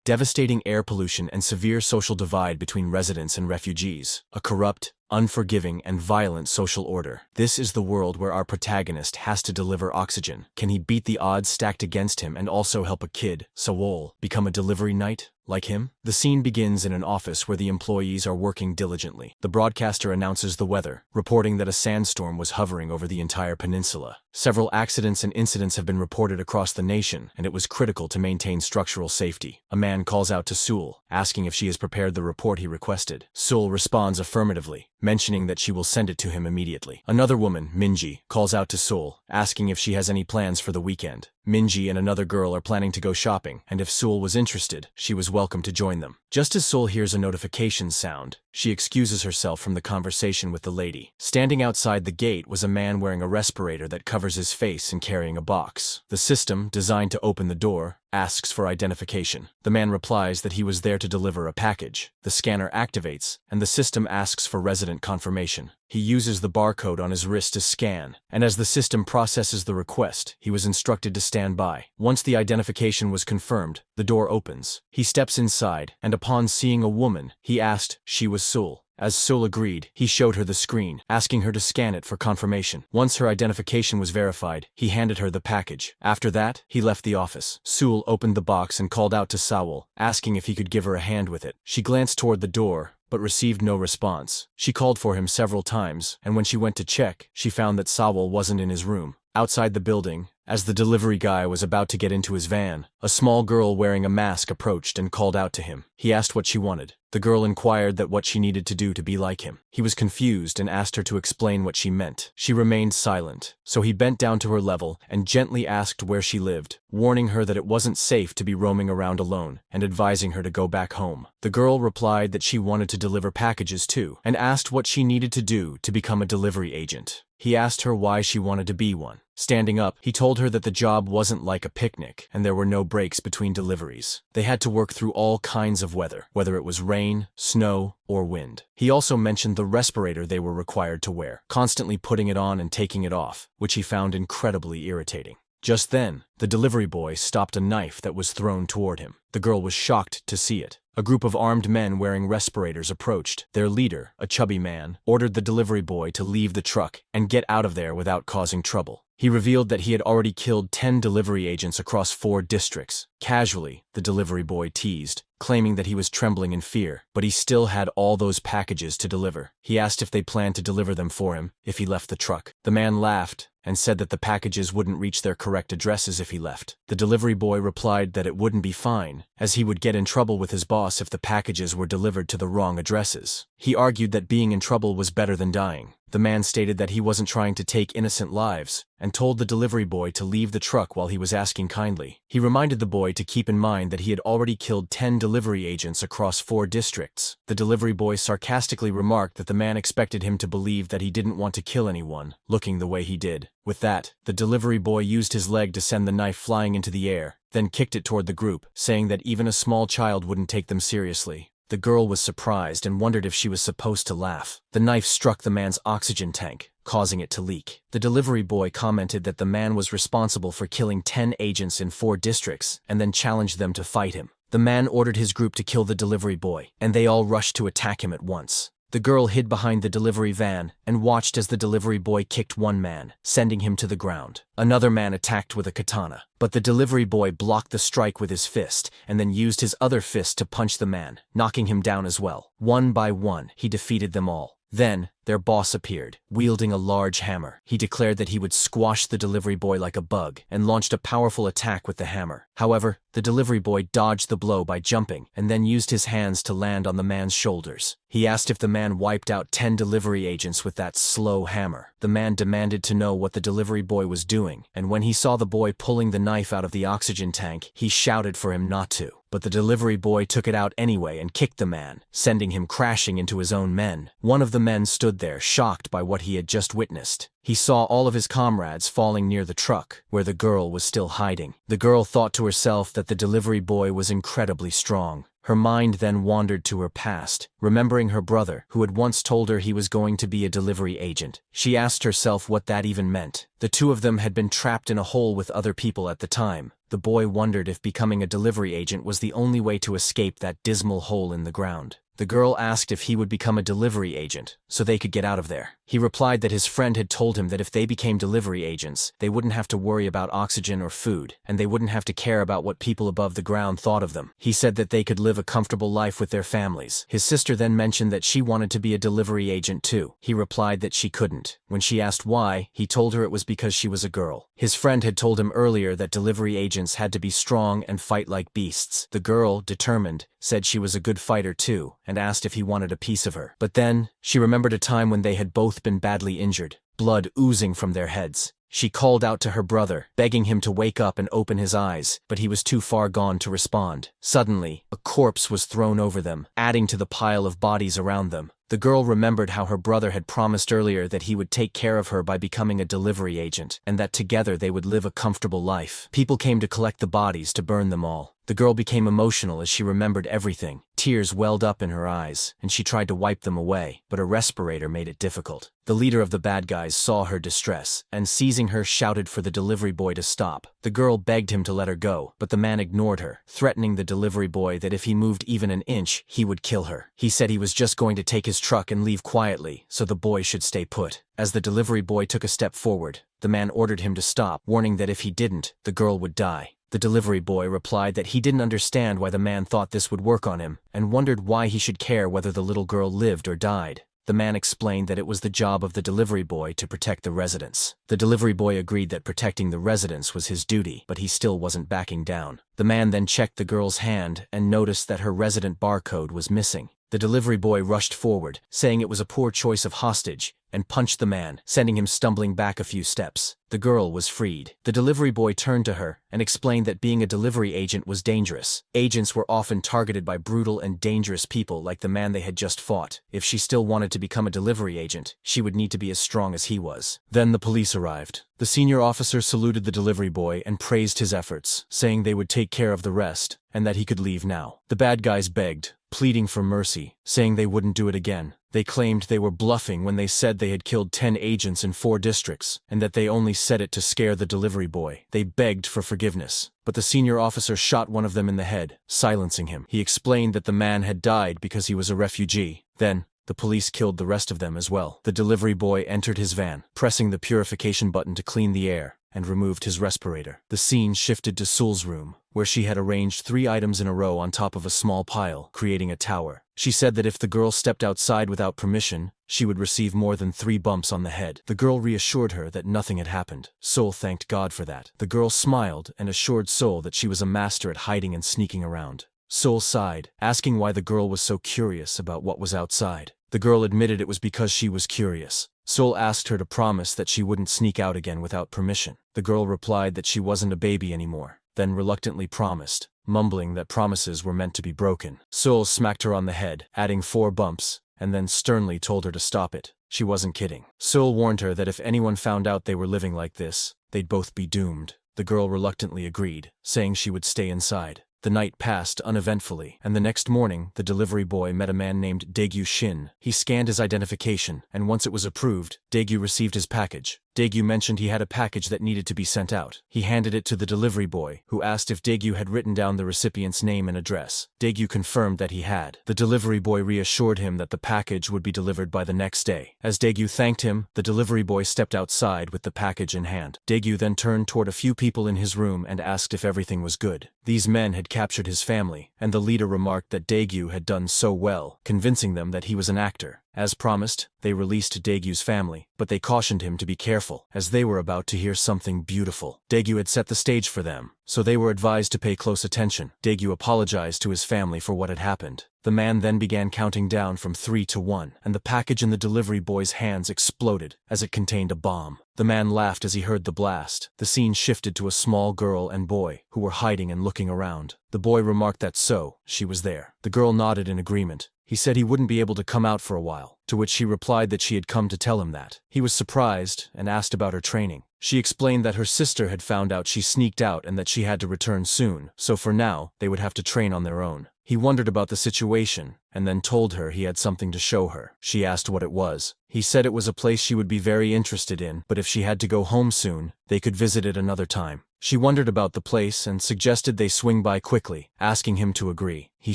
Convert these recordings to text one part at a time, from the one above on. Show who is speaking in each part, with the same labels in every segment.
Speaker 1: devastating air pollution and severe social divide between residents and refugees, a corrupt, unforgiving, and violent social order. This is the world where our protagonist has to deliver oxygen. Can he beat the odds stacked against him and also help a kid, Sawol, become a delivery knight like him? The scene begins in an office where the employees are working diligently. The broadcaster announces the weather, reporting that a sandstorm was hovering over the entire peninsula. Several accidents and incidents have been reported across the nation, and it was critical to maintain structural safety. A man calls out to Sawol, asking if she has prepared the report he requested. Sawol responds affirmatively, mentioning that she will send it to him immediately. Another woman, Minji, calls out to Sawol, asking if she has any plans for the weekend. Minji and another girl are planning to go shopping, and if Sawol was interested, she was welcome to join them. Just as Sawol hears a notification sound, she excuses herself from the conversation with the lady. Standing outside the gate was a man wearing a respirator that covers his face and carrying a box. The system, designed to open the door, asks for identification. The man replies that he was there to deliver a package. The scanner activates, and the system asks for resident confirmation. He uses the barcode on his wrist to scan, and as the system processes the request, he was instructed to stand by. Once the identification was confirmed, the door opens. He steps inside, and upon seeing a woman, he asked she was Sawol. As Sawol agreed, he showed her the screen, asking her to scan it for confirmation. Once her identification was verified, he handed her the package. After that, he left the office. Sawol opened the box and called out to Sawol, asking if he could give her a hand with it. She glanced toward the door, but received no response. She called for him several times, and when she went to check, she found that Sawol wasn't in his room. Outside the building, as the delivery guy was about to get into his van, a small girl wearing a mask approached and called out to him. He asked what she wanted. The girl inquired that what she needed to do to be like him. He was confused and asked her to explain what she meant. She remained silent, so he bent down to her level and gently asked where she lived, warning her that it wasn't safe to be roaming around alone and advising her to go back home. The girl replied that she wanted to deliver packages too, and asked what she needed to do to become a delivery agent. He asked her why she wanted to be one. Standing up, he told her that the job wasn't like a picnic, and there were no breaks between deliveries. They had to work through all kinds of weather, whether it was rain, snow, or wind. He also mentioned the respirator they were required to wear, constantly putting it on and taking it off, which he found incredibly irritating. Just then, the delivery boy stopped a knife that was thrown toward him. The girl was shocked to see it. A group of armed men wearing respirators approached. Their leader, a chubby man, ordered the delivery boy to leave the truck and get out of there without causing trouble. He revealed that he had already killed 10 delivery agents across 4 districts. Casually, the delivery boy teased, claiming that he was trembling in fear, but he still had all those packages to deliver. He asked if they planned to deliver them for him if he left the truck. The man laughed and said that the packages wouldn't reach their correct addresses if he left. The delivery boy replied that it wouldn't be fine, as he would get in trouble with his boss if the packages were delivered to the wrong addresses. He argued that being in trouble was better than dying. The man stated that he wasn't trying to take innocent lives, and told the delivery boy to leave the truck while he was asking kindly. He reminded the boy to keep in mind that he had already killed 10 delivery agents across 4 districts. The delivery boy sarcastically remarked that the man expected him to believe that he didn't want to kill anyone, looking the way he did. With that, the delivery boy used his leg to send the knife flying into the air, then kicked it toward the group, saying that even a small child wouldn't take them seriously. The girl was surprised and wondered if she was supposed to laugh. The knife struck the man's oxygen tank, causing it to leak. The delivery boy commented that the man was responsible for killing 10 agents in 4 districts, and then challenged them to fight him. The man ordered his group to kill the delivery boy, and they all rushed to attack him at once. The girl hid behind the delivery van and watched as the delivery boy kicked one man, sending him to the ground. Another man attacked with a katana, but the delivery boy blocked the strike with his fist and then used his other fist to punch the man, knocking him down as well. One by one, he defeated them all. Then, their boss appeared, wielding a large hammer. He declared that he would squash the delivery boy like a bug, and launched a powerful attack with the hammer. However, the delivery boy dodged the blow by jumping, and then used his hands to land on the man's shoulders. He asked if the man wiped out 10 delivery agents with that slow hammer. The man demanded to know what the delivery boy was doing, and when he saw the boy pulling the knife out of the oxygen tank, he shouted for him not to. But the delivery boy took it out anyway and kicked the man, sending him crashing into his own men. One of the men stood there, shocked by what he had just witnessed. He saw all of his comrades falling near the truck, where the girl was still hiding. The girl thought to herself that the delivery boy was incredibly strong. Her mind then wandered to her past, remembering her brother, who had once told her he was going to be a delivery agent. She asked herself what that even meant. The two of them had been trapped in a hole with other people at the time. The boy wondered if becoming a delivery agent was the only way to escape that dismal hole in the ground. The girl asked if he would become a delivery agent, so they could get out of there. He replied that his friend had told him that if they became delivery agents, they wouldn't have to worry about oxygen or food, and they wouldn't have to care about what people above the ground thought of them. He said that they could live a comfortable life with their families. His sister then mentioned that she wanted to be a delivery agent too. He replied that she couldn't. When she asked why, he told her it was because she was a girl. His friend had told him earlier that delivery agents had to be strong and fight like beasts. The girl, determined, said she was a good fighter too, and asked if he wanted a piece of her. But then, she remembered a time when they had both been badly injured, blood oozing from their heads. She called out to her brother, begging him to wake up and open his eyes, but he was too far gone to respond. Suddenly, a corpse was thrown over them, adding to the pile of bodies around them. The girl remembered how her brother had promised earlier that he would take care of her by becoming a delivery agent, and that together they would live a comfortable life. People came to collect the bodies to burn them all. The girl became emotional as she remembered everything. Tears welled up in her eyes, and she tried to wipe them away, but a respirator made it difficult. The leader of the bad guys saw her distress, and seizing her shouted for the delivery boy to stop. The girl begged him to let her go, but the man ignored her, threatening the delivery boy that if he moved even an inch, he would kill her. He said he was just going to take his truck and leave quietly, so the boy should stay put. As the delivery boy took a step forward, the man ordered him to stop, warning that if he didn't, the girl would die. The delivery boy replied that he didn't understand why the man thought this would work on him, and wondered why he should care whether the little girl lived or died. The man explained that it was the job of the delivery boy to protect the residents. The delivery boy agreed that protecting the residents was his duty, but he still wasn't backing down. The man then checked the girl's hand and noticed that her resident barcode was missing. The delivery boy rushed forward, saying it was a poor choice of hostage, and punched the man, sending him stumbling back a few steps. The girl was freed. The delivery boy turned to her and explained that being a delivery agent was dangerous. Agents were often targeted by brutal and dangerous people like the man they had just fought. If she still wanted to become a delivery agent, she would need to be as strong as he was. Then the police arrived. The senior officer saluted the delivery boy and praised his efforts, saying they would take care of the rest, and that he could leave now. The bad guys begged, pleading for mercy, saying they wouldn't do it again. They claimed they were bluffing when they said they had killed 10 agents in 4 districts, and that they only said it to scare the delivery boy. They begged for forgiveness, but the senior officer shot one of them in the head, silencing him. He explained that the man had died because he was a refugee. Then, the police killed the rest of them as well. The delivery boy entered his van, pressing the purification button to clean the air, and removed his respirator. The scene shifted to Sawol's room, where she had arranged 3 items in a row on top of a small pile, creating a tower. She said that if the girl stepped outside without permission, she would receive more than 3 bumps on the head. The girl reassured her that nothing had happened. Sawol thanked God for that. The girl smiled and assured Sawol that she was a master at hiding and sneaking around. Sawol sighed, asking why the girl was so curious about what was outside. The girl admitted it was because she was curious. Sawol asked her to promise that she wouldn't sneak out again without permission. The girl replied that she wasn't a baby anymore, then reluctantly promised, mumbling that promises were meant to be broken. Sawol smacked her on the head, adding 4 bumps, and then sternly told her to stop it. She wasn't kidding. Sawol warned her that if anyone found out they were living like this, they'd both be doomed. The girl reluctantly agreed, saying she would stay inside. The night passed uneventfully, and the next morning, the delivery boy met a man named Daegu Shin. He scanned his identification, and once it was approved, Daegu received his package. Daegu mentioned he had a package that needed to be sent out. He handed it to the delivery boy, who asked if Daegu had written down the recipient's name and address. Daegu confirmed that he had. The delivery boy reassured him that the package would be delivered by the next day. As Daegu thanked him, the delivery boy stepped outside with the package in hand. Daegu then turned toward a few people in his room and asked if everything was good. These men had captured his family, and the leader remarked that Daegu had done so well, convincing them that he was an actor. As promised, they released Daegyu's family, but they cautioned him to be careful, as they were about to hear something beautiful. Daegu had set the stage for them, so they were advised to pay close attention. Daegu apologized to his family for what had happened. The man then began counting down from 3 to 1, and the package in the delivery boy's hands exploded, as it contained a bomb. The man laughed as he heard the blast. The scene shifted to a small girl and boy, who were hiding and looking around. The boy remarked that she was there. The girl nodded in agreement. He said he wouldn't be able to come out for a while, to which she replied that she had come to tell him that. He was surprised and asked about her training. She explained that her sister had found out she sneaked out and that she had to return soon, so for now, they would have to train on their own. He wondered about the situation, and then told her he had something to show her. She asked what it was. He said it was a place she would be very interested in, but if she had to go home soon, they could visit it another time. She wondered about the place and suggested they swing by quickly, asking him to agree. He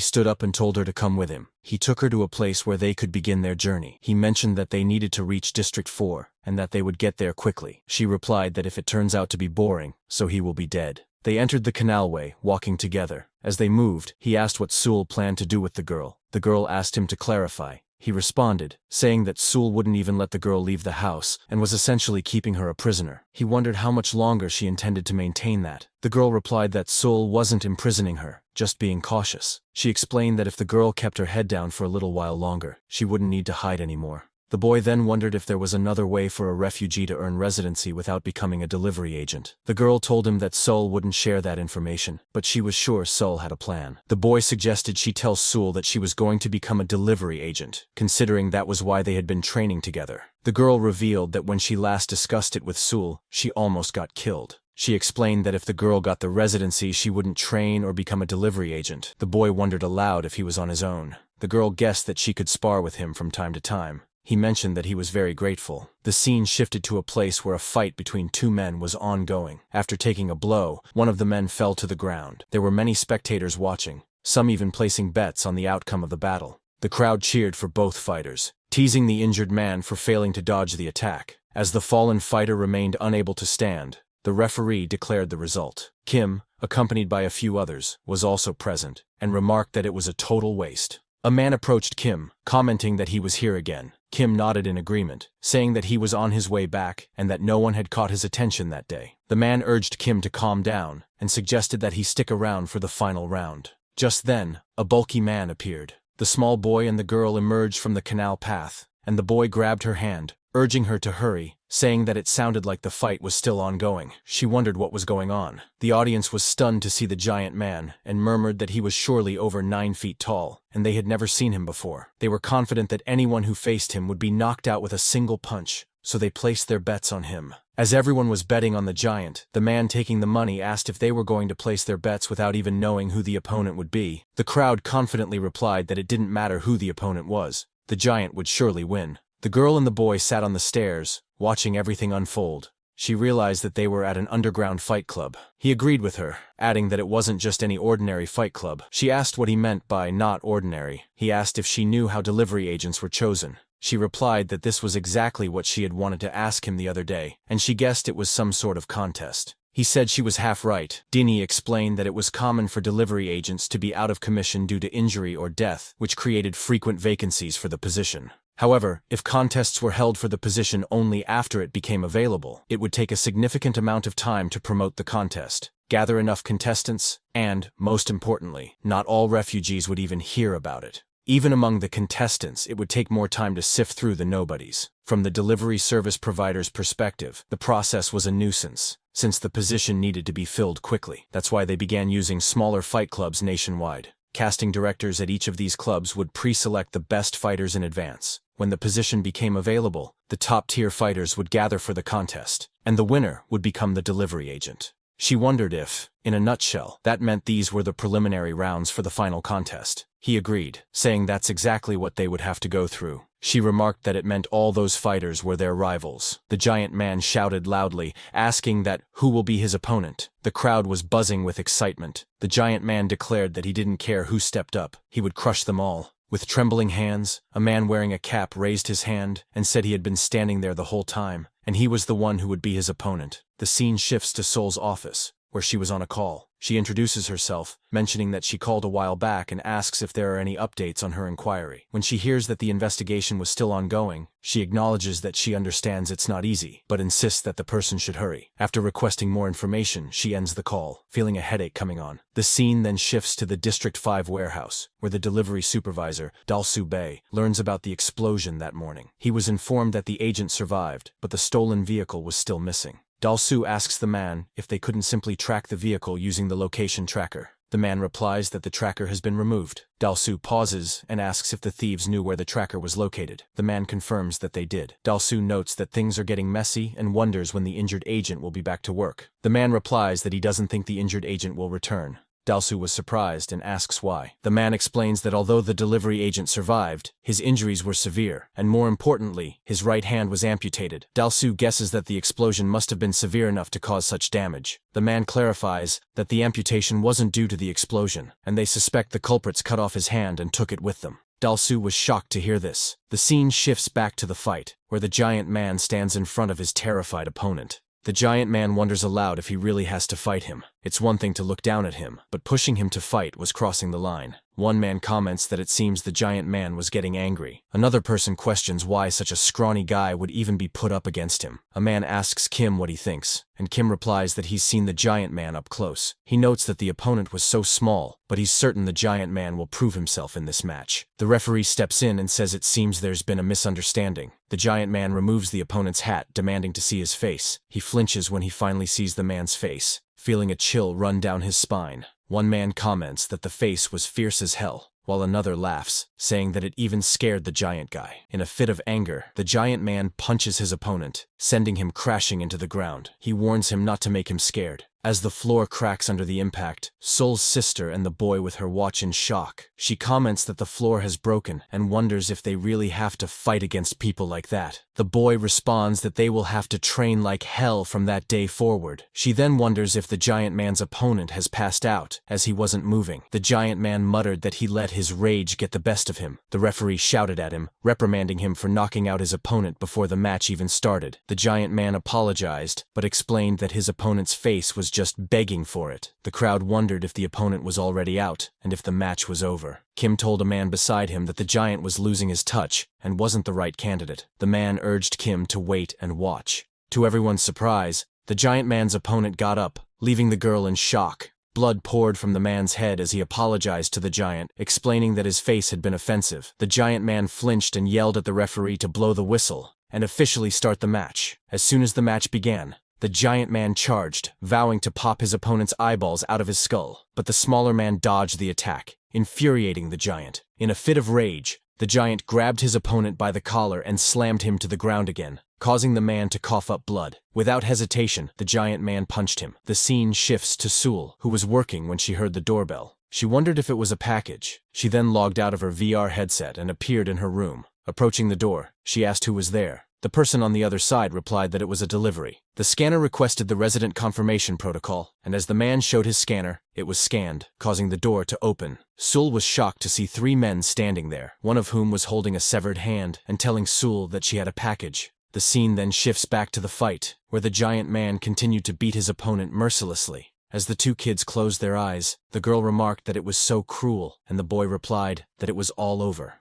Speaker 1: stood up and told her to come with him. He took her to a place where they could begin their journey. He mentioned that they needed to reach District 4, and that they would get there quickly. She replied that if it turns out to be boring, so he will be dead. They entered the canalway, walking together. As they moved, he asked what Sawol planned to do with the girl. The girl asked him to clarify. He responded, saying that Sawol wouldn't even let the girl leave the house and was essentially keeping her a prisoner. He wondered how much longer she intended to maintain that. The girl replied that Sawol wasn't imprisoning her, just being cautious. She explained that if the girl kept her head down for a little while longer, she wouldn't need to hide anymore. The boy then wondered if there was another way for a refugee to earn residency without becoming a delivery agent. The girl told him that Sawol wouldn't share that information, but she was sure Sawol had a plan. The boy suggested she tell Sawol that she was going to become a delivery agent, considering that was why they had been training together. The girl revealed that when she last discussed it with Sawol, she almost got killed. She explained that if the girl got the residency, she wouldn't train or become a delivery agent. The boy wondered aloud if he was on his own. The girl guessed that she could spar with him from time to time. He mentioned that he was very grateful. The scene shifted to a place where a fight between two men was ongoing. After taking a blow, one of the men fell to the ground. There were many spectators watching, some even placing bets on the outcome of the battle. The crowd cheered for both fighters, teasing the injured man for failing to dodge the attack. As the fallen fighter remained unable to stand, the referee declared the result. Kim, accompanied by a few others, was also present, and remarked that it was a total waste. A man approached Kim, commenting that he was here again. Kim nodded in agreement, saying that he was on his way back and that no one had caught his attention that day. The man urged Kim to calm down and suggested that he stick around for the final round. Just then, a bulky man appeared. The small boy and the girl emerged from the canal path, and the boy grabbed her hand, urging her to hurry, saying that it sounded like the fight was still ongoing. She wondered what was going on. The audience was stunned to see the giant man and murmured that he was surely over 9 feet tall, and they had never seen him before. They were confident that anyone who faced him would be knocked out with a single punch, so they placed their bets on him. As everyone was betting on the giant, the man taking the money asked if they were going to place their bets without even knowing who the opponent would be. The crowd confidently replied that it didn't matter who the opponent was. The giant would surely win. The girl and the boy sat on the stairs, watching everything unfold. She realized that they were at an underground fight club. He agreed with her, adding that it wasn't just any ordinary fight club. She asked what he meant by not ordinary. He asked if she knew how delivery agents were chosen. She replied that this was exactly what she had wanted to ask him the other day, and she guessed it was some sort of contest. He said she was half right. Dinny explained that it was common for delivery agents to be out of commission due to injury or death, which created frequent vacancies for the position. However, if contests were held for the position only after it became available, it would take a significant amount of time to promote the contest, gather enough contestants, and, most importantly, not all refugees would even hear about it. Even among the contestants, it would take more time to sift through the nobodies. From the delivery service provider's perspective, the process was a nuisance, since the position needed to be filled quickly. That's why they began using smaller fight clubs nationwide. Casting directors at each of these clubs would pre-select the best fighters in advance. When the position became available, the top-tier fighters would gather for the contest, and the winner would become the delivery agent. She wondered if, in a nutshell, that meant these were the preliminary rounds for the final contest. He agreed, saying that's exactly what they would have to go through. She remarked that it meant all those fighters were their rivals. The giant man shouted loudly, asking that who will be his opponent. The crowd was buzzing with excitement. The giant man declared that he didn't care who stepped up. He would crush them all. With trembling hands, a man wearing a cap raised his hand and said he had been standing there the whole time, and he was the one who would be his opponent. The scene shifts to Sawol's office, where she was on a call. She introduces herself, mentioning that she called a while back and asks if there are any updates on her inquiry. When she hears that the investigation was still ongoing, she acknowledges that she understands it's not easy, but insists that the person should hurry. After requesting more information, she ends the call, feeling a headache coming on. The scene then shifts to the District 5 warehouse, where the delivery supervisor, Dalsu Bey, learns about the explosion that morning. He was informed that the agent survived, but the stolen vehicle was still missing. Dalsu asks the man if they couldn't simply track the vehicle using the location tracker. The man replies that the tracker has been removed. Dalsu pauses and asks if the thieves knew where the tracker was located. The man confirms that they did. Dalsu notes that things are getting messy and wonders when the injured agent will be back to work. The man replies that he doesn't think the injured agent will return. Dalsu was surprised and asks why. The man explains that although the delivery agent survived, his injuries were severe, and more importantly, his right hand was amputated. Dalsu guesses that the explosion must have been severe enough to cause such damage. The man clarifies that the amputation wasn't due to the explosion, and they suspect the culprits cut off his hand and took it with them. Dalsu was shocked to hear this. The scene shifts back to the fight, where the giant man stands in front of his terrified opponent. The giant man wonders aloud if he really has to fight him. It's one thing to look down at him, but pushing him to fight was crossing the line. One man comments that it seems the giant man was getting angry. Another person questions why such a scrawny guy would even be put up against him. A man asks Kim what he thinks, and Kim replies that he's seen the giant man up close. He notes that the opponent was so small, but he's certain the giant man will prove himself in this match. The referee steps in and says it seems there's been a misunderstanding. The giant man removes the opponent's hat, demanding to see his face. He flinches when he finally sees the man's face, feeling a chill run down his spine. One man comments that the face was fierce as hell, while another laughs, saying that it even scared the giant guy. In a fit of anger, the giant man punches his opponent, sending him crashing into the ground. He warns him not to make him scared. As the floor cracks under the impact, Sawol's sister and the boy with her watch in shock. She comments that the floor has broken and wonders if they really have to fight against people like that. The boy responds that they will have to train like hell from that day forward. She then wonders if the giant man's opponent has passed out, as he wasn't moving. The giant man muttered that he let his rage get the best of him. The referee shouted at him, reprimanding him for knocking out his opponent before the match even started. The giant man apologized, but explained that his opponent's face was just begging for it. The crowd wondered if the opponent was already out, and if the match was over. Kim told a man beside him that the giant was losing his touch and wasn't the right candidate. The man urged Kim to wait and watch. To everyone's surprise, the giant man's opponent got up, leaving the girl in shock. Blood poured from the man's head as he apologized to the giant, explaining that his face had been offensive. The giant man flinched and yelled at the referee to blow the whistle and officially start the match. As soon as the match began, the giant man charged, vowing to pop his opponent's eyeballs out of his skull. But the smaller man dodged the attack, infuriating the giant. In a fit of rage, the giant grabbed his opponent by the collar and slammed him to the ground again, causing the man to cough up blood. Without hesitation, the giant man punched him. The scene shifts to Sawol, who was working when she heard the doorbell. She wondered if it was a package. She then logged out of her VR headset and appeared in her room. Approaching the door, she asked who was there. The person on the other side replied that it was a delivery. The scanner requested the resident confirmation protocol, and as the man showed his scanner, it was scanned, causing the door to open. Sawol was shocked to see 3 men standing there, one of whom was holding a severed hand and telling Sawol that she had a package. The scene then shifts back to the fight, where the giant man continued to beat his opponent mercilessly. As the 2 kids closed their eyes, the girl remarked that it was so cruel, and the boy replied that it was all over.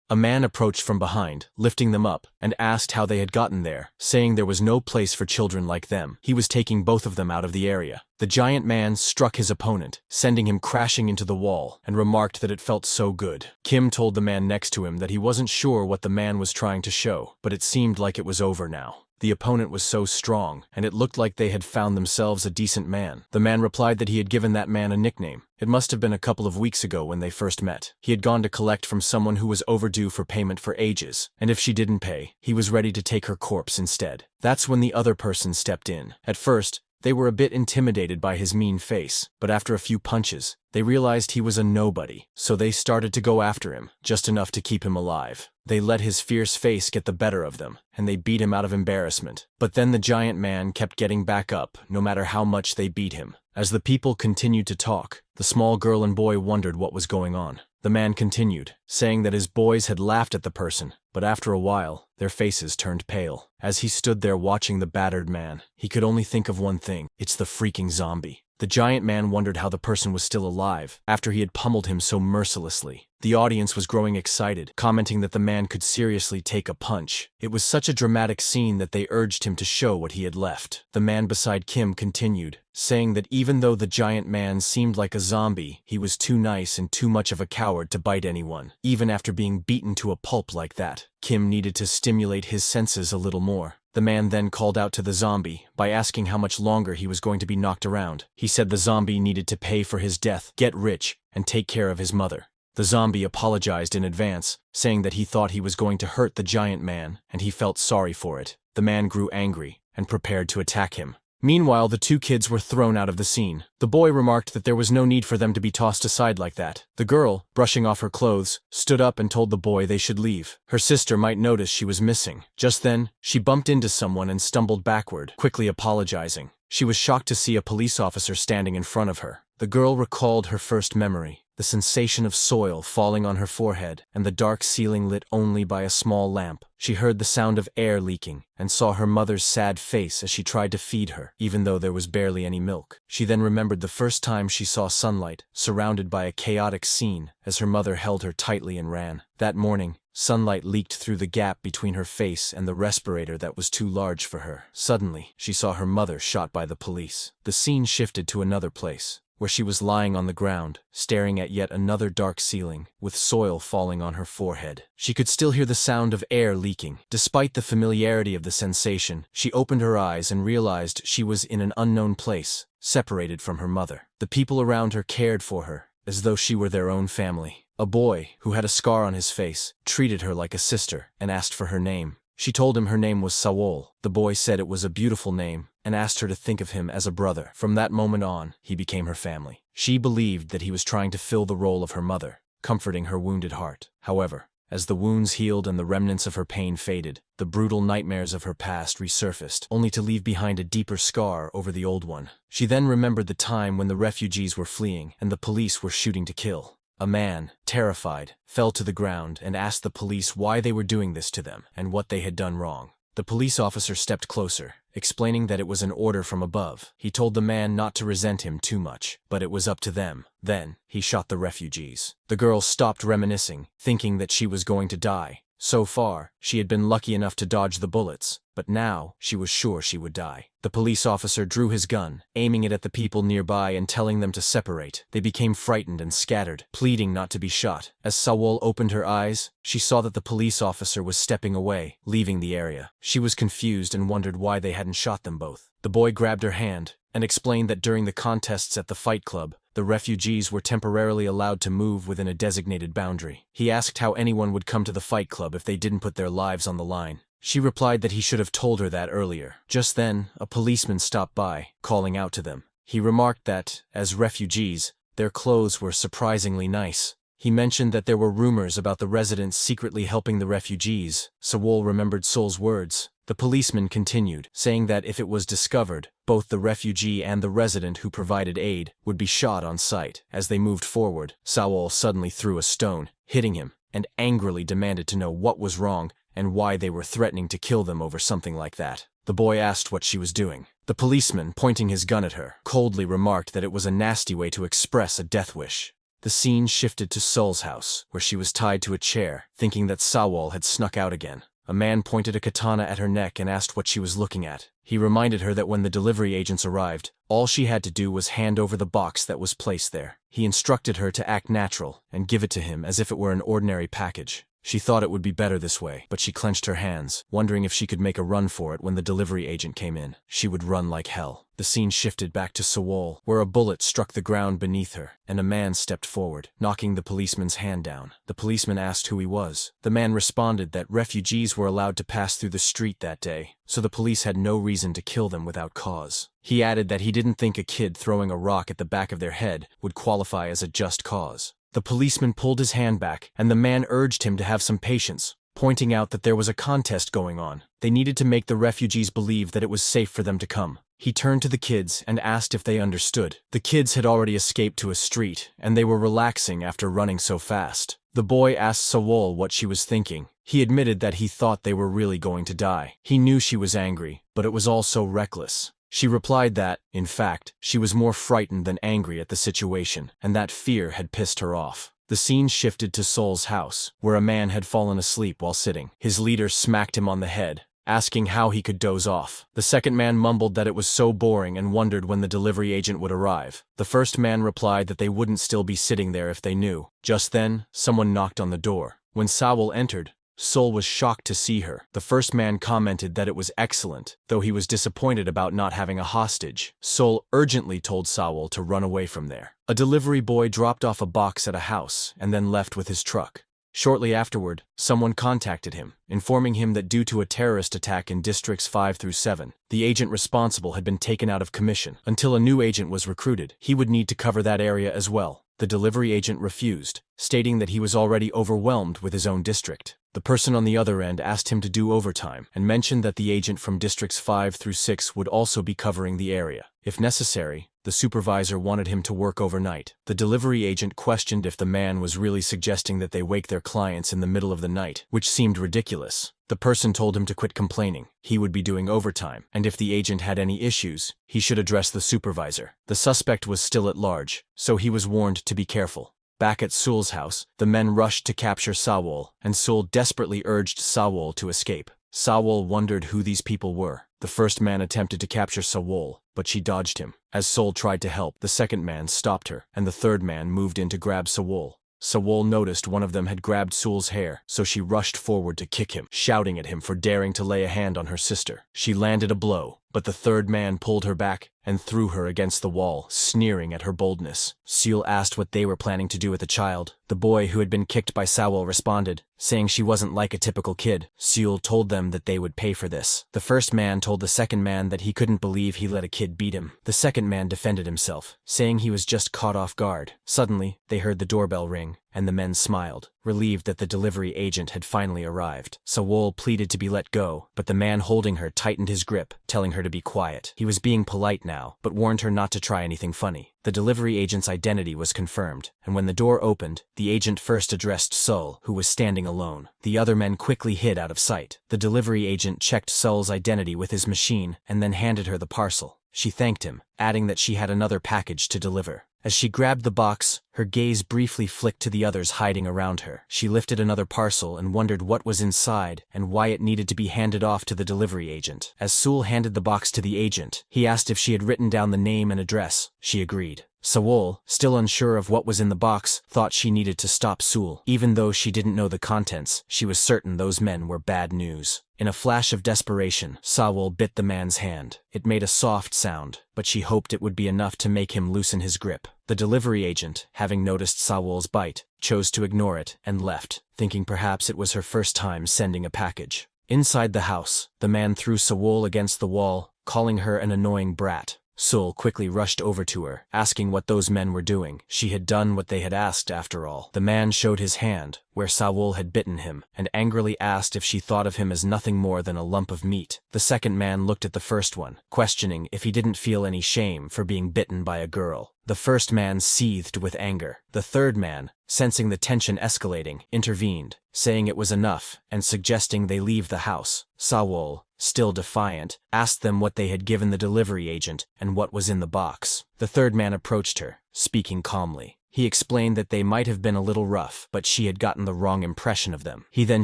Speaker 1: A man approached from behind, lifting them up, and asked how they had gotten there, saying there was no place for children like them. He was taking both of them out of the area. The giant man struck his opponent, sending him crashing into the wall, and remarked that it felt so good. Kim told the man next to him that he wasn't sure what the man was trying to show, but it seemed like it was over now. The opponent was so strong, and it looked like they had found themselves a decent man. The man replied that he had given that man a nickname. It must have been a couple of weeks ago when they first met. He had gone to collect from someone who was overdue for payment for ages, and if she didn't pay, he was ready to take her corpse instead. That's when the other person stepped in. At first, they were a bit intimidated by his mean face, but after a few punches, they realized he was a nobody, so they started to go after him, just enough to keep him alive. They let his fierce face get the better of them, and they beat him out of embarrassment. But then the giant man kept getting back up, no matter how much they beat him. As the people continued to talk, the small girl and boy wondered what was going on. The man continued, saying that his boys had laughed at the person, but after a while, their faces turned pale. As he stood there watching the battered man, he could only think of one thing: it's the freaking zombie. The giant man wondered how the person was still alive, after he had pummeled him so mercilessly. The audience was growing excited, commenting that the man could seriously take a punch. It was such a dramatic scene that they urged him to show what he had left. The man beside Kim continued, saying that even though the giant man seemed like a zombie, he was too nice and too much of a coward to bite anyone, even after being beaten to a pulp like that. Kim needed to stimulate his senses a little more. The man then called out to the zombie by asking how much longer he was going to be knocked around. He said the zombie needed to pay for his death, get rich, and take care of his mother. The zombie apologized in advance, saying that he thought he was going to hurt the giant man, and he felt sorry for it. The man grew angry and prepared to attack him. Meanwhile, the two kids were thrown out of the scene. The boy remarked that there was no need for them to be tossed aside like that. The girl, brushing off her clothes, stood up and told the boy they should leave. Her sister might notice she was missing. Just then, she bumped into someone and stumbled backward, quickly apologizing. She was shocked to see a police officer standing in front of her. The girl recalled her first memory, the sensation of soil falling on her forehead, and the dark ceiling lit only by a small lamp. She heard the sound of air leaking, and saw her mother's sad face as she tried to feed her, even though there was barely any milk. She then remembered the first time she saw sunlight, surrounded by a chaotic scene, as her mother held her tightly and ran. That morning, sunlight leaked through the gap between her face and the respirator that was too large for her. Suddenly, she saw her mother shot by the police. The scene shifted to another place, where she was lying on the ground, staring at yet another dark ceiling, with soil falling on her forehead. She could still hear the sound of air leaking. Despite the familiarity of the sensation, she opened her eyes and realized she was in an unknown place, separated from her mother. The people around her cared for her, as though she were their own family. A boy, who had a scar on his face, treated her like a sister, and asked for her name. She told him her name was Sawol. The boy said it was a beautiful name, and asked her to think of him as a brother. From that moment on, he became her family. She believed that he was trying to fill the role of her mother, comforting her wounded heart. However, as the wounds healed and the remnants of her pain faded, the brutal nightmares of her past resurfaced, only to leave behind a deeper scar over the old one. She then remembered the time when the refugees were fleeing and the police were shooting to kill. A man, terrified, fell to the ground and asked the police why they were doing this to them and what they had done wrong. The police officer stepped closer, explaining that it was an order from above. He told the man not to resent him too much, but it was up to them. Then, he shot the refugees. The girl stopped reminiscing, thinking that she was going to die. So far, she had been lucky enough to dodge the bullets, but now she was sure she would die. The police officer drew his gun, aiming it at the people nearby and telling them to separate. They became frightened and scattered, pleading not to be shot. As Sawol opened her eyes, she saw that the police officer was stepping away, leaving the area. She was confused and wondered why they hadn't shot them both. The boy grabbed her hand and explained that during the contests at the fight club, the refugees were temporarily allowed to move within a designated boundary. He asked how anyone would come to the fight club if they didn't put their lives on the line. She replied that he should have told her that earlier. Just then, a policeman stopped by, calling out to them. He remarked that, as refugees, their clothes were surprisingly nice. He mentioned that there were rumors about the residents secretly helping the refugees. Sawol remembered Sol's words. The policeman continued, saying that if it was discovered, both the refugee and the resident who provided aid would be shot on sight. As they moved forward, Sawol suddenly threw a stone, hitting him, and angrily demanded to know what was wrong and why they were threatening to kill them over something like that. The boy asked what she was doing. The policeman, pointing his gun at her, coldly remarked that it was a nasty way to express a death wish. The scene shifted to Sol's house, where she was tied to a chair, thinking that Sawol had snuck out again. A man pointed a katana at her neck and asked what she was looking at. He reminded her that when the delivery agents arrived, all she had to do was hand over the box that was placed there. He instructed her to act natural and give it to him as if it were an ordinary package. She thought it would be better this way, but she clenched her hands, wondering if she could make a run for it when the delivery agent came in. She would run like hell. The scene shifted back to Sawol, where a bullet struck the ground beneath her, and a man stepped forward, knocking the policeman's hand down. The policeman asked who he was. The man responded that refugees were allowed to pass through the street that day, so the police had no reason to kill them without cause. He added that he didn't think a kid throwing a rock at the back of their head would qualify as a just cause. The policeman pulled his hand back, and the man urged him to have some patience, pointing out that there was a contest going on. They needed to make the refugees believe that it was safe for them to come. He turned to the kids and asked if they understood. The kids had already escaped to a street, and they were relaxing after running so fast. The boy asked Sawol what she was thinking. He admitted that he thought they were really going to die. He knew she was angry, but it was all so reckless. She replied that, in fact, she was more frightened than angry at the situation, and that fear had pissed her off. The scene shifted to Sol's house, where a man had fallen asleep while sitting. His leader smacked him on the head, asking how he could doze off. The second man mumbled that it was so boring and wondered when the delivery agent would arrive. The first man replied that they wouldn't still be sitting there if they knew. Just then, someone knocked on the door. When Sawol entered, Sol was shocked to see her. The first man commented that it was excellent, though he was disappointed about not having a hostage. Sol urgently told Sawol to run away from there. A delivery boy dropped off a box at a house and then left with his truck. Shortly afterward, someone contacted him, informing him that due to a terrorist attack in districts 5 through 7, the agent responsible had been taken out of commission. Until a new agent was recruited, he would need to cover that area as well. The delivery agent refused, stating that he was already overwhelmed with his own district. The person on the other end asked him to do overtime and mentioned that the agent from districts 5 through 6 would also be covering the area. If necessary, the supervisor wanted him to work overnight. The delivery agent questioned if the man was really suggesting that they wake their clients in the middle of the night, which seemed ridiculous. The person told him to quit complaining. He would be doing overtime, and if the agent had any issues, he should address the supervisor. The suspect was still at large, so he was warned to be careful. Back at Sewell's house, the men rushed to capture Sawol, and Sewell desperately urged Sawol to escape. Sawol wondered who these people were. The first man attempted to capture Sawol, but she dodged him. As Sewell tried to help, the second man stopped her, and the third man moved in to grab Sawol. Sawol noticed one of them had grabbed Sewell's hair, so she rushed forward to kick him, shouting at him for daring to lay a hand on her sister. She landed a blow, but the third man pulled her back and threw her against the wall, sneering at her boldness. Sewell asked what they were planning to do with the child. The boy who had been kicked by Sawol responded, saying she wasn't like a typical kid. Sewell told them that they would pay for this. The first man told the second man that he couldn't believe he let a kid beat him. The second man defended himself, saying he was just caught off guard. Suddenly, they heard the doorbell ring, and the men smiled, relieved that the delivery agent had finally arrived. Sawol pleaded to be let go, but the man holding her tightened his grip, telling her to be quiet. He was being polite now, but warned her not to try anything funny. The delivery agent's identity was confirmed, and when the door opened, the agent first addressed Sawol, who was standing alone. The other men quickly hid out of sight. The delivery agent checked Sawol's identity with his machine and then handed her the parcel. She thanked him, adding that she had another package to deliver. As she grabbed the box, her gaze briefly flicked to the others hiding around her. She lifted another parcel and wondered what was inside and why it needed to be handed off to the delivery agent. As Sewell handed the box to the agent, he asked if she had written down the name and address. She agreed. Sawol, still unsure of what was in the box, thought she needed to stop Sewell. Even though she didn't know the contents, she was certain those men were bad news. In a flash of desperation, Sawol bit the man's hand. It made a soft sound, but she hoped it would be enough to make him loosen his grip. The delivery agent, having noticed Sawol's bite, chose to ignore it and left, thinking perhaps it was her first time sending a package. Inside the house, the man threw Sawol against the wall, calling her an annoying brat. Sewell quickly rushed over to her, asking what those men were doing. She had done what they had asked after all. The man showed his hand, where Sawol had bitten him, and angrily asked if she thought of him as nothing more than a lump of meat. The second man looked at the first one, questioning if he didn't feel any shame for being bitten by a girl. The first man seethed with anger. The third man, sensing the tension escalating, intervened, saying it was enough and suggesting they leave the house. Sawol, still defiant, asked them what they had given the delivery agent and what was in the box. The third man approached her, speaking calmly. He explained that they might have been a little rough, but she had gotten the wrong impression of them. He then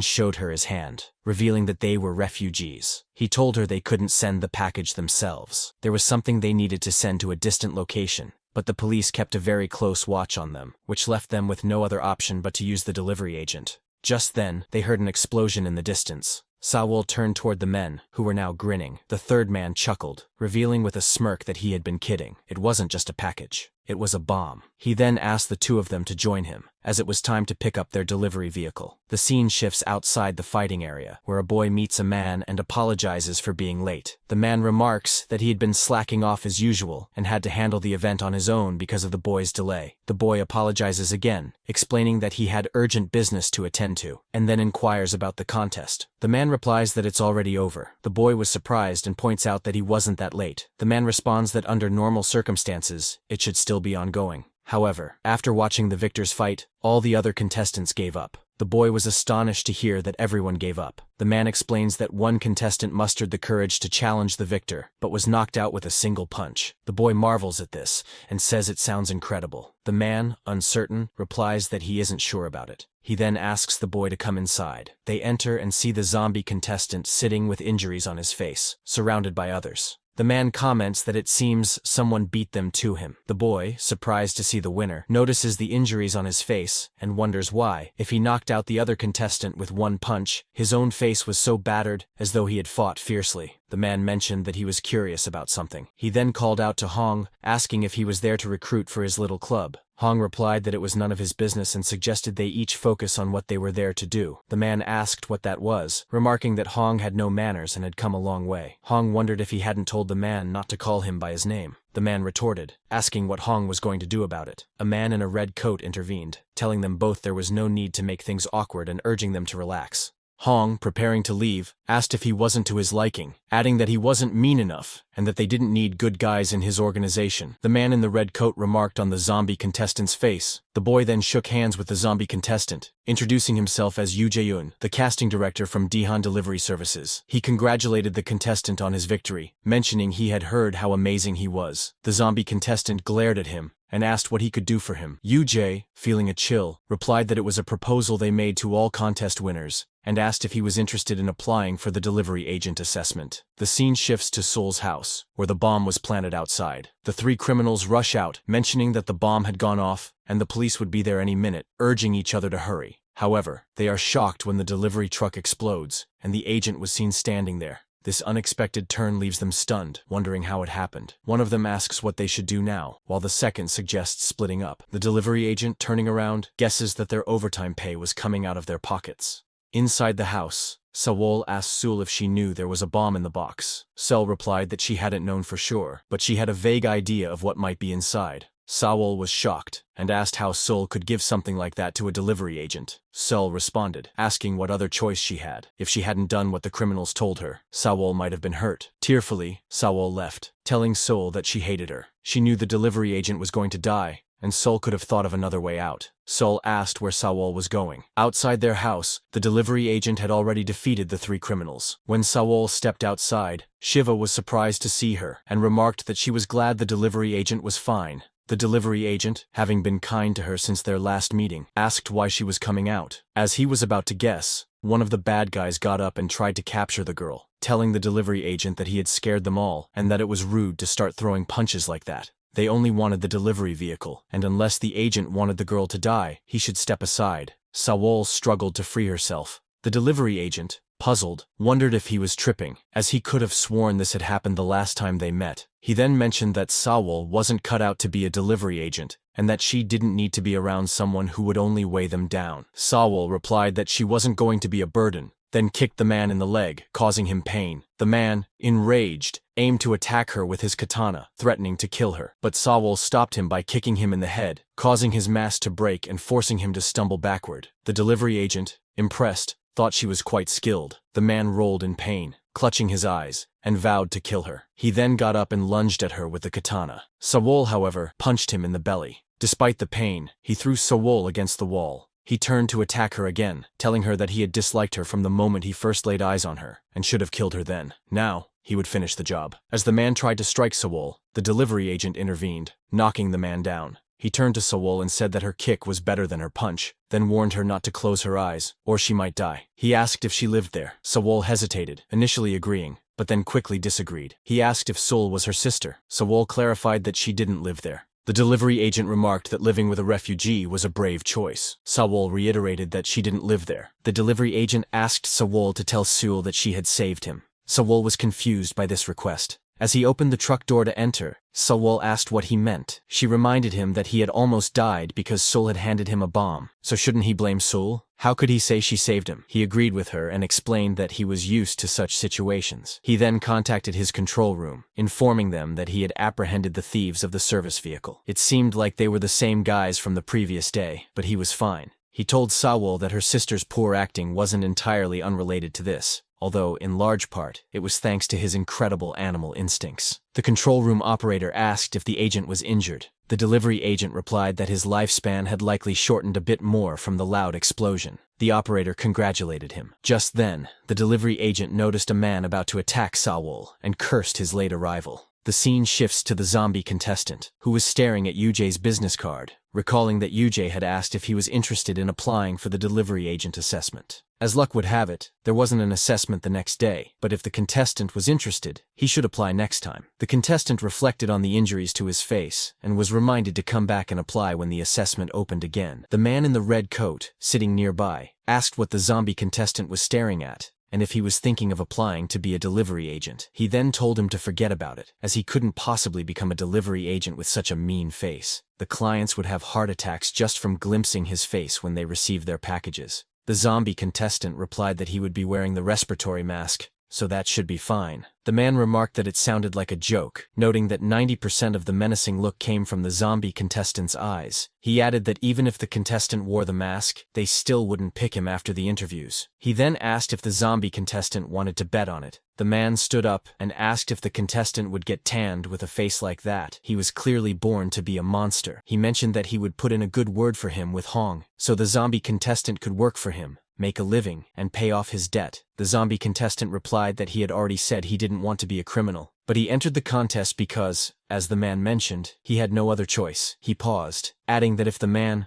Speaker 1: showed her his hand, revealing that they were refugees. He told her they couldn't send the package themselves. There was something they needed to send to a distant location, but the police kept a very close watch on them, which left them with no other option but to use the delivery agent. Just then, they heard an explosion in the distance. Sawol turned toward the men, who were now grinning. The third man chuckled, revealing with a smirk that he had been kidding. It wasn't just a package. It was a bomb. He then asked the two of them to join him, as it was time to pick up their delivery vehicle. The scene shifts outside the fighting area, where a boy meets a man and apologizes for being late. The man remarks that he had been slacking off as usual and had to handle the event on his own because of the boy's delay. The boy apologizes again, explaining that he had urgent business to attend to, and then inquires about the contest. The man replies that it's already over. The boy was surprised and points out that he wasn't that late. The man responds that under normal circumstances, it should still be ongoing. However, after watching the victors fight, all the other contestants gave up. The boy was astonished to hear that everyone gave up. The man explains that one contestant mustered the courage to challenge the victor, but was knocked out with a single punch. The boy marvels at this, and says it sounds incredible. The man, uncertain, replies that he isn't sure about it. He then asks the boy to come inside. They enter and see the zombie contestant sitting with injuries on his face, surrounded by others. The man comments that it seems someone beat them to him. The boy, surprised to see the winner, notices the injuries on his face and wonders why. If he knocked out the other contestant with one punch, his own face was so battered as though he had fought fiercely. The man mentioned that he was curious about something. He then called out to Hong, asking if he was there to recruit for his little club. Hong replied that it was none of his business and suggested they each focus on what they were there to do. The man asked what that was, remarking that Hong had no manners and had come a long way. Hong wondered if he hadn't told the man not to call him by his name. The man retorted, asking what Hong was going to do about it. A man in a red coat intervened, telling them both there was no need to make things awkward and urging them to relax. Hong, preparing to leave, asked if he wasn't to his liking, adding that he wasn't mean enough and that they didn't need good guys in his organization. The man in the red coat remarked on the zombie contestant's face. The boy then shook hands with the zombie contestant, introducing himself as Yu Jae-eun, the casting director from Daehan Delivery Services. He congratulated the contestant on his victory, mentioning he had heard how amazing he was. The zombie contestant glared at him and asked what he could do for him. Yu Jae, feeling a chill, replied that it was a proposal they made to all contest winners, and asked if he was interested in applying for the delivery agent assessment. The scene shifts to Sawol's house, where the bomb was planted outside. The three criminals rush out, mentioning that the bomb had gone off and the police would be there any minute, urging each other to hurry. However, they are shocked when the delivery truck explodes, and the agent was seen standing there. This unexpected turn leaves them stunned, wondering how it happened. One of them asks what they should do now, while the second suggests splitting up. The delivery agent, turning around, guesses that their overtime pay was coming out of their pockets. Inside the house, Sawol asked Sul if she knew there was a bomb in the box. Sul replied that she hadn't known for sure, but she had a vague idea of what might be inside. Sawol was shocked and asked how Sul could give something like that to a delivery agent. Sul responded, asking what other choice she had. If she hadn't done what the criminals told her, Sawol might have been hurt. Tearfully, Sawol left, telling Sul that she hated her. She knew the delivery agent was going to die, and Sul could have thought of another way out. Sul asked where Sawol was going. Outside their house, the delivery agent had already defeated the three criminals. When Sawol stepped outside, Shiva was surprised to see her and remarked that she was glad the delivery agent was fine. The delivery agent, having been kind to her since their last meeting, asked why she was coming out. As he was about to guess, one of the bad guys got up and tried to capture the girl, telling the delivery agent that he had scared them all and that it was rude to start throwing punches like that. They only wanted the delivery vehicle, and unless the agent wanted the girl to die, he should step aside. Sawol struggled to free herself. The delivery agent, puzzled, wondered if he was tripping, as he could have sworn this had happened the last time they met. He then mentioned that Sawol wasn't cut out to be a delivery agent, and that she didn't need to be around someone who would only weigh them down. Sawol replied that she wasn't going to be a burden, then kicked the man in the leg, causing him pain. The man, enraged, aimed to attack her with his katana, threatening to kill her. But Sawol stopped him by kicking him in the head, causing his mask to break and forcing him to stumble backward. The delivery agent, impressed, thought she was quite skilled. The man rolled in pain, clutching his eyes, and vowed to kill her. He then got up and lunged at her with the katana. Sawol, however, punched him in the belly. Despite the pain, he threw Sawol against the wall. He turned to attack her again, telling her that he had disliked her from the moment he first laid eyes on her, and should have killed her then. Now, he would finish the job. As the man tried to strike Sawol, the delivery agent intervened, knocking the man down. He turned to Sawol and said that her kick was better than her punch, then warned her not to close her eyes, or she might die. He asked if she lived there. Sawol hesitated, initially agreeing, but then quickly disagreed. He asked if Sul was her sister. Sawol clarified that she didn't live there. The delivery agent remarked that living with a refugee was a brave choice. Sawol reiterated that she didn't live there. The delivery agent asked Sawol to tell Sul that she had saved him. Sawol was confused by this request. As he opened the truck door to enter, Sawol asked what he meant. She reminded him that he had almost died because Sul had handed him a bomb. So shouldn't he blame Sul? How could he say she saved him? He agreed with her and explained that he was used to such situations. He then contacted his control room, informing them that he had apprehended the thieves of the service vehicle. It seemed like they were the same guys from the previous day, but he was fine. He told Sawol that her sister's poor acting wasn't entirely unrelated to this, although, in large part, it was thanks to his incredible animal instincts. The control room operator asked if the agent was injured. The delivery agent replied that his lifespan had likely shortened a bit more from the loud explosion. The operator congratulated him. Just then, the delivery agent noticed a man about to attack Sawol and cursed his late arrival. The scene shifts to the zombie contestant, who was staring at Yujay's business card, recalling that Yujay had asked if he was interested in applying for the delivery agent assessment. As luck would have it, there wasn't an assessment the next day, but if the contestant was interested, he should apply next time. The contestant reflected on the injuries to his face and was reminded to come back and apply when the assessment opened again. The man in the red coat, sitting nearby, asked what the zombie contestant was staring at, and if he was thinking of applying to be a delivery agent. He then told him to forget about it, as he couldn't possibly become a delivery agent with such a mean face. The clients would have heart attacks just from glimpsing his face when they received their packages. The zombie contestant replied that he would be wearing the respiratory mask, so that should be fine. The man remarked that it sounded like a joke, noting that 90% of the menacing look came from the zombie contestant's eyes. He added that even if the contestant wore the mask, they still wouldn't pick him after the interviews. He then asked if the zombie contestant wanted to bet on it. The man stood up and asked if the contestant would get tanned with a face like that. He was clearly born to be a monster. He mentioned that he would put in a good word for him with Hong, so the zombie contestant could work for him, make a living, and pay off his debt. The zombie contestant replied that he had already said he didn't want to be a criminal, but he entered the contest because, as the man mentioned, he had no other choice. He paused, adding that if the man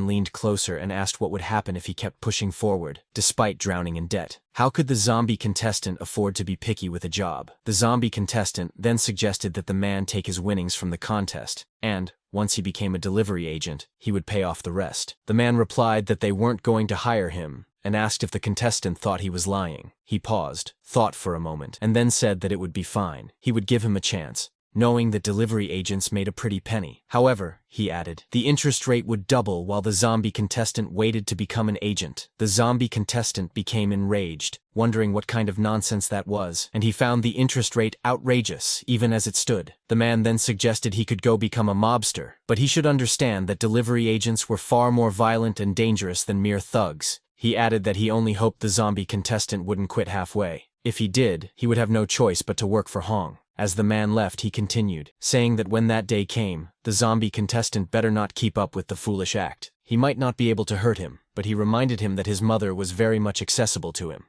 Speaker 1: leaned closer and asked what would happen if he kept pushing forward, despite drowning in debt. How could the zombie contestant afford to be picky with a job? The zombie contestant then suggested that the man take his winnings from the contest, and, once he became a delivery agent, he would pay off the rest. The man replied that they weren't going to hire him, and asked if the contestant thought he was lying. He paused, thought for a moment, and then said that it would be fine. He would give him a chance, knowing that delivery agents made a pretty penny. However, he added, the interest rate would double while the zombie contestant waited to become an agent. The zombie contestant became enraged, wondering what kind of nonsense that was, and he found the interest rate outrageous, even as it stood. The man then suggested he could go become a mobster, but he should understand that delivery agents were far more violent and dangerous than mere thugs. He added that he only hoped the zombie contestant wouldn't quit halfway. If he did, he would have no choice but to work for Hong. As the man left, he continued, saying that when that day came, the zombie contestant better not keep up with the foolish act. He might not be able to hurt him, but he reminded him that his mother was very much accessible to him.